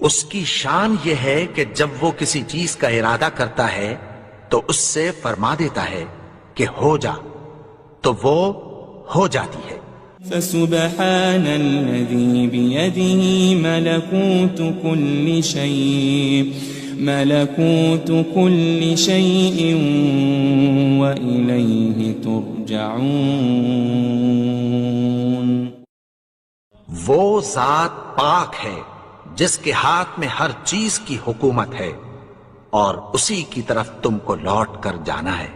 اس کی شان یہ ہے کہ جب وہ کسی چیز کا ارادہ کرتا ہے تو اس سے فرما دیتا ہے کہ ہو جا تو وہ ہو جاتی ہے. فسبحان الذي بيده ملكوت كل شيء وإليه ترجعون. وہ ذات پاک ہے جس کے ہاتھ میں ہر چیز کی حکومت ہے اور اسی کی طرف تم کو لوٹ کر جانا ہے.